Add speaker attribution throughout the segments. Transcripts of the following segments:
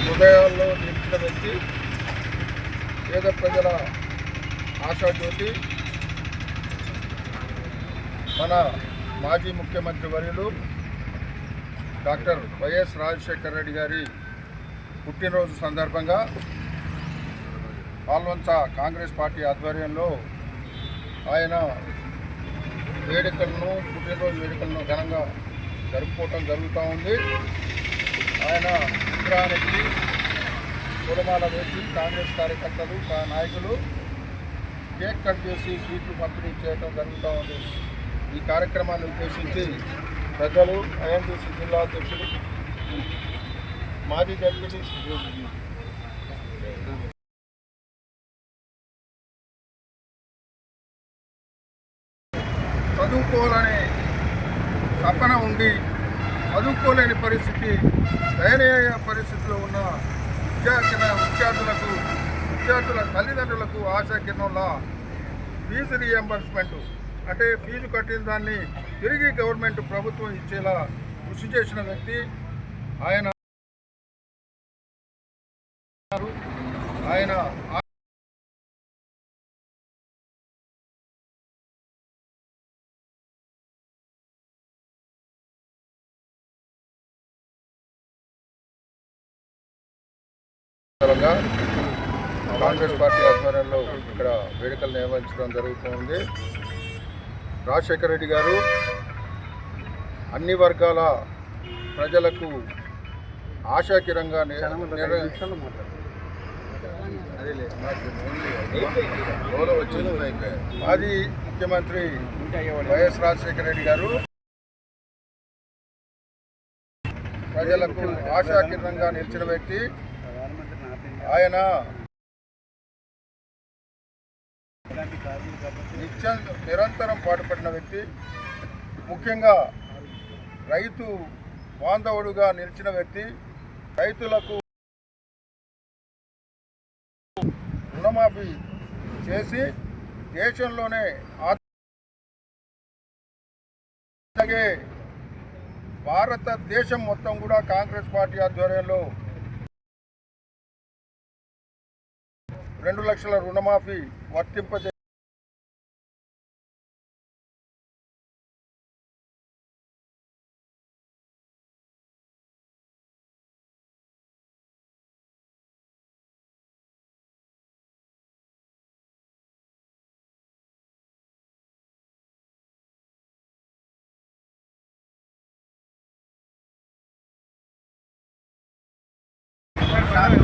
Speaker 1: హృదయాల్లో నిలిచిన వ్యక్తి, పేద ప్రజల ఆశాజ్యోతి, మన మాజీ ముఖ్యమంత్రి వర్యులు డాక్టర్ వైఎస్ రాజశేఖర రెడ్డి గారి పుట్టినరోజు సందర్భంగా పాల్వంచ కాంగ్రెస్ పార్టీ ఆధ్వర్యంలో ఆయన పుట్టినరోజు వేడుకలను ఘనంగా జరుపుకోవటం జరుగుతూ ఉంది. ఆయన విగ్రహానికి పూలమాల వేసి కాంగ్రెస్ కార్యకర్తలు నాయకులు కేక్ కట్ చేసి స్వీట్లు పంపిణీ చేయడం జరుగుతూ ఉంది. ఈ కార్యక్రమాన్ని ఉద్దేశించి ప్రజలు, ఐఎన్టీసీ జిల్లా అధ్యక్షులు, మాజీ జడ్పీటీ చదువుకోవాలనే తపన ఉండి చదువుకోలేని పరిస్థితి, దయనీయ పరిస్థితిలో ఉన్న విద్యార్థుల తల్లిదండ్రులకు ఆశా కిరణంలా ఫీజు రీఎంబర్స్మెంట్ అంటే ఫీజు కట్టిన దాన్ని తిరిగి గవర్నమెంట్ ప్రభుత్వం ఇచ్చేలా కృషి చేసిన వ్యక్తి ఆయన. కాంగ్రెస్ పార్టీ ఆధ్వర్యంలో ఇక్కడ వేడుకలు నిర్వహించడం జరుగుతుంది. రాజశేఖర రెడ్డి గారు అన్ని వర్గాల ప్రజలకు ఆశాకిరంగా మాజీ ముఖ్యమంత్రి వైఎస్ రాజశేఖర రెడ్డి గారు ప్రజలకు ఆశాకిరంగా నిలిచిన వ్యక్తి ఆయన. నిరంతరం పాటుపడిన వ్యక్తి, ముఖ్యంగా రైతు బాంధవుడుగా నిలిచిన వ్యక్తి, రైతులకు రుణమాఫీ చేసి దేశంలోనే అలాగే భారతదేశం మొత్తం కూడా కాంగ్రెస్ పార్టీ ఆధ్వర్యంలో 2 లక్షల రుణమాఫీ వర్తింపజే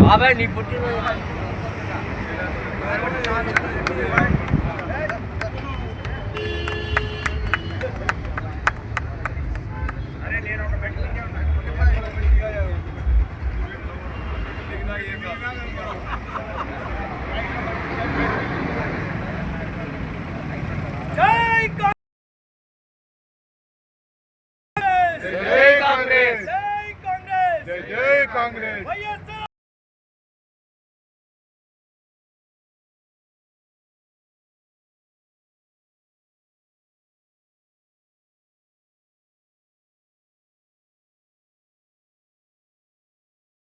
Speaker 2: బాబాయ్ నీ పుట్టిన
Speaker 1: జై కాంగ్రెస్.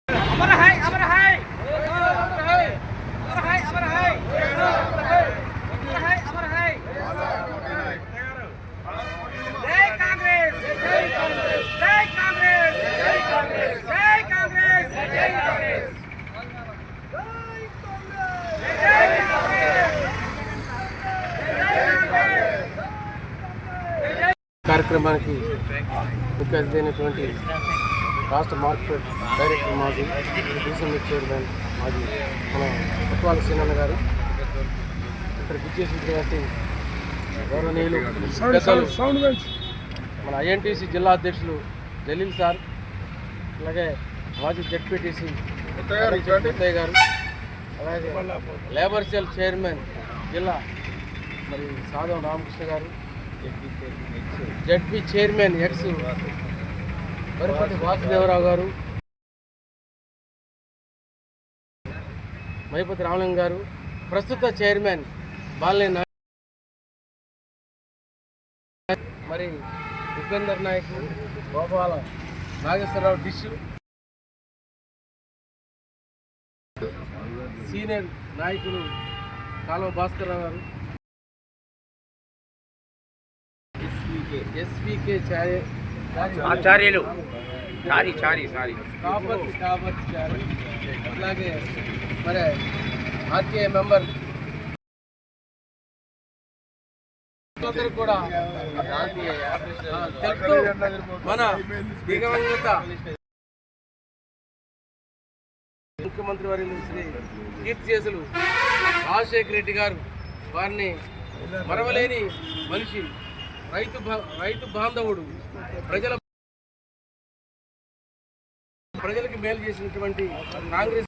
Speaker 2: अमर है अमर है अमर है अमर है अमर है अमर है जय कांग्रेस जय कांग्रेस जय कांग्रेस जय कांग्रेस जय कांग्रेस जय कांग्रेस जय कांग्रेस
Speaker 3: కార్యక్రమానికి ముఖ్య అతిథి రాష్ట్ర మార్కెట్ డైరెక్టర్ మాజీ డీసీఎంఎస్ చైర్మన్ మాజీ మన కొత్తవాళ్ళ సీనన్న గారు, ఇక్కడికి ఇచ్చేసినటువంటి గౌరవనీయులు మన ఐఎన్టీసీ జిల్లా అధ్యక్షులు జలీల్ సార్, అలాగే మాజీ జెడ్పీటీసీ కొత్తయ్య గారు, అలాగే లేబర్ సెల్ చైర్మన్ జిల్లా మరి సాధం రామకృష్ణ గారు, జెడ్పీ చైర్మన్ ఎక్స్ వరపతి వాసుదేవరావు గారు, మైపతి రామలింగం గారు, ప్రస్తుత చైర్మన్ బాలనే మరి యుగంధర్ నాయక్, గోపాల నాగేశ్వరరావు డిష్, సీనియర్ నాయకులు కాలువ భాస్కరరావు గారు, ఎస్వికే
Speaker 2: ఆచార్యులు చారి
Speaker 3: కాపర్ చారి, అట్లాగే మరి ఆర్కే మెంబర్ అందరూ కూడా తెలుపుతూ మన దివంగత ముఖ్యమంత్రి వర్యులు శ్రీ కీర్తిశేషులు రాజశేఖర రెడ్డి గారు, వారిని మరవలేని మనిషి, రైతు బాంధవుడు, ప్రజలకు మేలు చేసినటువంటి కాంగ్రెస్